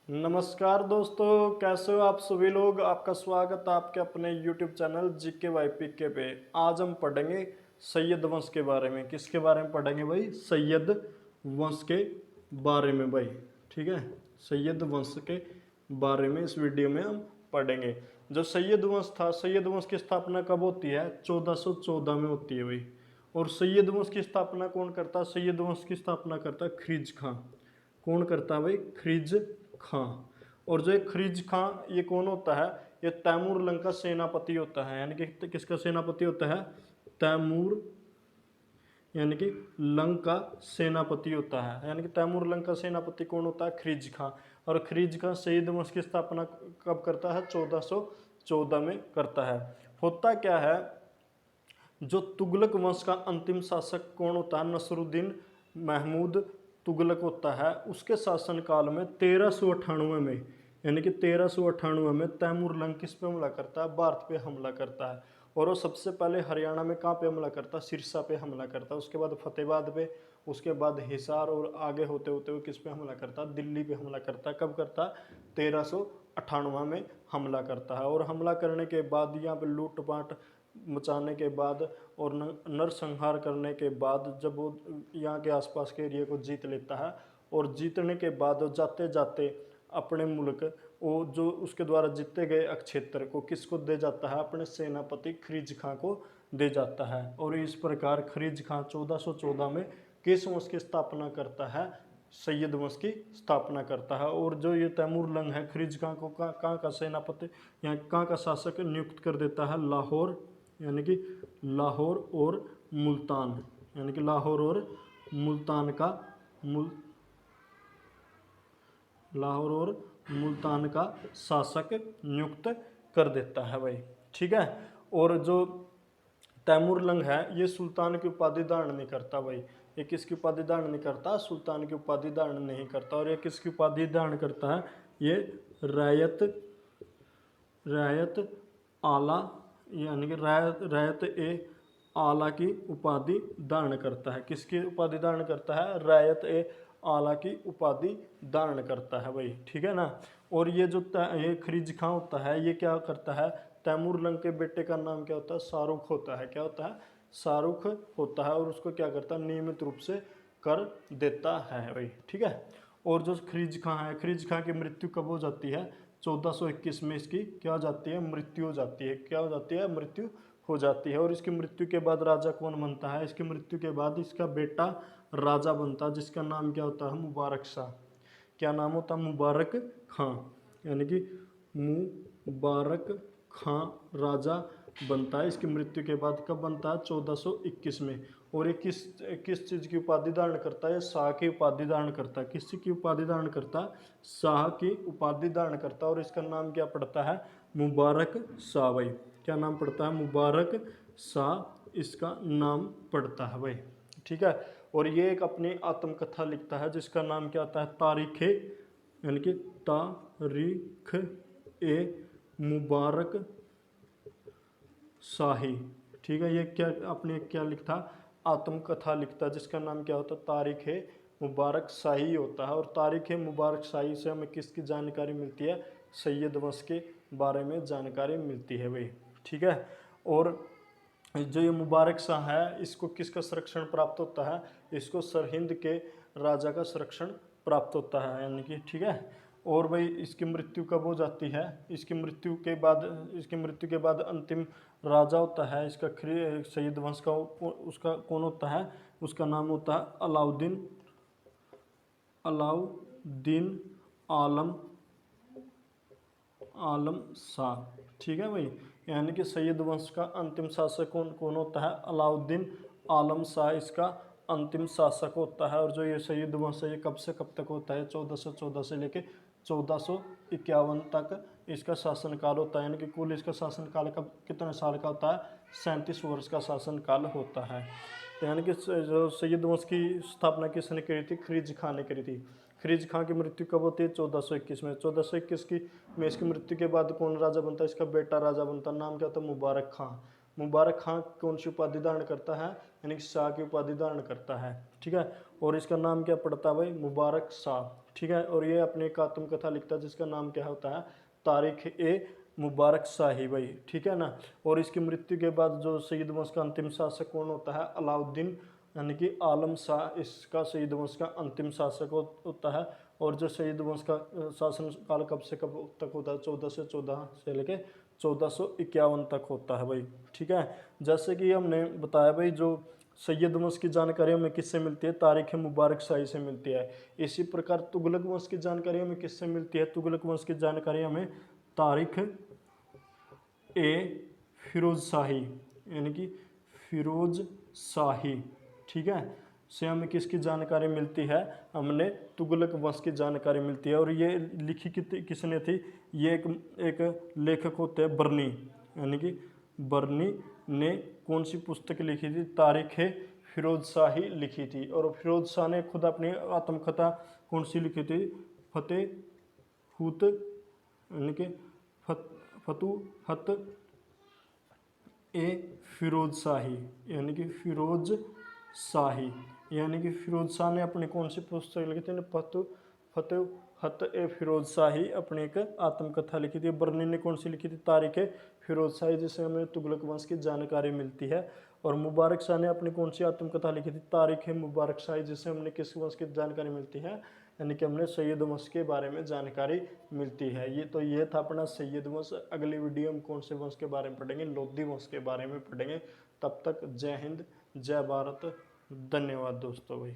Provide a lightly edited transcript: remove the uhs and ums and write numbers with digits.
नमस्कार दोस्तों, कैसे हो आप सभी लोग। आपका स्वागत है आपके अपने YouTube चैनल जीके वाईपीके पे। आज हम पढ़ेंगे सैयद वंश के बारे में। किसके बारे में पढ़ेंगे भाई? सैयद वंश के बारे में भाई। ठीक है, सैयद वंश के बारे में इस वीडियो में हम पढ़ेंगे। जो सैयद वंश था, सैयद वंश की स्थापना कब होती है? 1414 में होती है भाई। और सैयद वंश की स्थापना कौन करता है? सैयद वंश की स्थापना करता है खिरिज खां। कौन करता है भाई? खिरिज खां। और जो खिरिज खां ये कौन होता है? ये तैमूर लंग का सेनापति होता है। यानी कि किसका सेनापति होता है? तैमूर यानी कि लंग का सेनापति होता है। यानी कि तैमूर लंग का सेनापति कौन होता है? खिरिज खां। और खिरिज खां सैयद वंश की स्थापना कब करता है? 1414 में करता है। होता क्या है, जो तुगलक वंश का अंतिम शासक कौन होता है? नसरुद्दीन महमूद तुगलक होता है। उसके शासनकाल में 1398 में, यानी कि 1398 में तैमूर लंग किस पे हमला करता है? भारत पे हमला करता है। और वो सबसे पहले हरियाणा में कहाँ पे हमला करता है? सिरसा पे हमला करता है। उसके बाद फतेहाबाद पे, उसके बाद हिसार, और आगे होते होते हुए किस पे हमला करता है? दिल्ली पे हमला करता है। कब करता है? 1398 में हमला करता है। और हमला करने के बाद यहाँ पे लूटपाट मचाने के बाद और नरसंहार करने के बाद जब वो यहाँ के आसपास के एरिया को जीत लेता है, और जीतने के बाद वो जाते जाते अपने मुल्क, वो जो उसके द्वारा जीते गए क्षेत्र को किसको दे जाता है? अपने सेनापति खिरिज खां को दे जाता है। और इस प्रकार खिरिज खां 1414 में किस वंश की स्थापना करता है? सैयद वंश की स्थापना करता है। और जो ये तैमूर लंग है, खिरिज खां को कहाँ का सेनापति, यहाँ कहाँ का शासक नियुक्त कर देता है? लाहौर, यानी कि लाहौर और मुल्तान, यानी कि लाहौर और मुल्तान का लाहौर और मुल्तान का शासक नियुक्त कर देता है भाई। ठीक है। और जो तैमूर लंग है ये सुल्तान की उपाधि धारण नहीं करता भाई। ये किसकी उपाधि धारण नहीं करता? सुल्तान की उपाधि धारण नहीं करता। और ये किसकी उपाधि धारण करता है? ये रायत रायत आला, यानी कि रायत ए आला की उपाधि धारण करता है। किसकी उपाधि धारण करता है? रायत ए आला की उपाधि धारण करता है भाई। ठीक है ना। और ये जो ये खिरिज खां होता है, ये क्या करता है? तैमूर लंग के बेटे का नाम क्या होता है? शाहरुख होता है। क्या होता है? शाहरुख होता है। और उसको क्या करता है? नियमित रूप से कर देता है भाई। ठीक है। और जो खिरिज खां है, खिरिज खां की मृत्यु कब हो जाती है? 1421 में इसकी क्या हो जाती है? मृत्यु हो जाती है। क्या हो जाती है? मृत्यु हो जाती है। और इसकी मृत्यु के बाद राजा कौन बनता है? इसकी मृत्यु के बाद इसका बेटा राजा बनता है, जिसका नाम क्या होता है? मुबारक शाह। क्या नाम होता है? मुबारक खां। यानी कि मुबारक खां राजा बनता है। इसकी मृत्यु के बाद कब बनता है? 1421 में। और ये किस किस चीज़ की उपाधि धारण करता है? शाह की उपाधि धारण करता है। किस की उपाधि धारण करता है? शाह की उपाधि धारण करता है। और इसका नाम क्या पड़ता है? मुबारक शाह भाई। क्या नाम पड़ता है? मुबारक शाह इसका नाम पड़ता है भाई। ठीक है। और ये एक अपनी आत्मकथा लिखता है जिसका नाम क्या आता है? तारीख, यानी कि तारीख ए मुबारक शाही। ठीक है। ये क्या अपने क्या लिखता? आत्मकथा लिखता, जिसका नाम क्या होता? तारीख ए मुबारक शाही होता है। और तारीख ए मुबारक शाही से हमें किसकी जानकारी मिलती है? सैयद वंश के बारे में जानकारी मिलती है भाई। ठीक है। और जो ये मुबारक शाह है, इसको किसका संरक्षण प्राप्त होता है? इसको सरहिंद के राजा का संरक्षण प्राप्त होता है, यानी कि ठीक है। और भाई इसकी मृत्यु कब हो जाती है? इसकी मृत्यु के बाद अंतिम राजा होता है इसका सैयद वंश का, उसका कौन होता है? उसका नाम होता है अलाउद्दीन अलाउद्दीन आलम आलम शाह। ठीक है भाई। यानी कि सैयद वंश का अंतिम शासक कौन कौन होता है? अलाउद्दीन आलम शाह इसका अंतिम शासक होता है। और जो ये सैयद वंश है ये कब से कब तक होता है? 1414 से लेके 1451 तक इसका शासनकाल होता है। यानी कि कुल इसका शासनकाल कब कितने साल का होता है? 37 वर्ष का शासनकाल होता है। तो यानी कि जो सैयद वंश की स्थापना किसने करी थी? खिरिज खां ने करी थी। खिरिज खां की मृत्यु कब होती है? 1421 में। 1421 की में इसकी मृत्यु के बाद कौन राजा बनता है? इसका बेटा राजा बनता है। नाम क्या होता है? मुबारक खां। मुबारक खां कौन सी उपाधि धारण करता है, यानी कि शाह की उपाधि धारण करता है। ठीक है, और इसका नाम क्या पड़ता है भाई, मुबारक शाह। ठीक है, और ये अपनी एक आत्मकथा लिखता है जिसका नाम क्या होता है, तारिख ए मुबारक शाही भाई। ठीक है ना, और इसकी मृत्यु के बाद जो सैयद वंश का अंतिम शासक कौन होता है, अलाउद्दीन यानी कि आलम शाह इसका सैयद वंश का अंतिम शासक होता है। और जो सैयद वंश का शासन काल कब से कब तक होता है, 1414 से लेके 1451 तक होता है भाई। ठीक है, जैसे कि हमने बताया भाई जो सैयद वंश की जानकारी हमें किससे मिलती है, तारिख मुबारक शाही से मिलती है। इसी प्रकार तुगलक वंश की जानकारी हमें किससे मिलती है, तुगलक वंश की जानकारी हमें तारिख ए फिरोज शाही यानी कि फिरोज शाही, ठीक है, से हमें किसकी जानकारी मिलती है, हमने तुगलक वंश की जानकारी मिलती है। और ये लिखी किसने थी, ये एक लेखक होते हैं बर्नी, यानी कि बर्नी ने कौन सी पुस्तक लिखी थी, तारीख फिरोज शाही लिखी थी। और फिरोज शाह ने खुद अपनी आत्मकथा कौन सी लिखी थी, फतेहूत यानी कि फतूहत ए फिरोज शाही, यानी कि फिरोज शाही, यानी कि फिरोज शाह ने अपनी कौन सी पुस्तक लिखी थी, फतूहत ए फिरोज शाही अपनी एक आत्मकथा लिखी थी। बर्नी ने कौन सी लिखी थी, तारिख फिरोज शाही, जिससे हमें तुगलक वंश की जानकारी मिलती है। और मुबारक शाह ने अपनी कौन सी आत्मकथा लिखी थी, तारिख मुबारक शाही, जिससे हमने किस वंश की जानकारी मिलती है, यानी कि हमने सैयद वंश के बारे में जानकारी मिलती है। ये था अपना सैयद वंश। अगली वीडियो में कौन से वंश के बारे में पढ़ेंगे, लोधी वंश के बारे में पढ़ेंगे। तब तक जय हिंद, जय भारत, धन्यवाद दोस्तों भाई।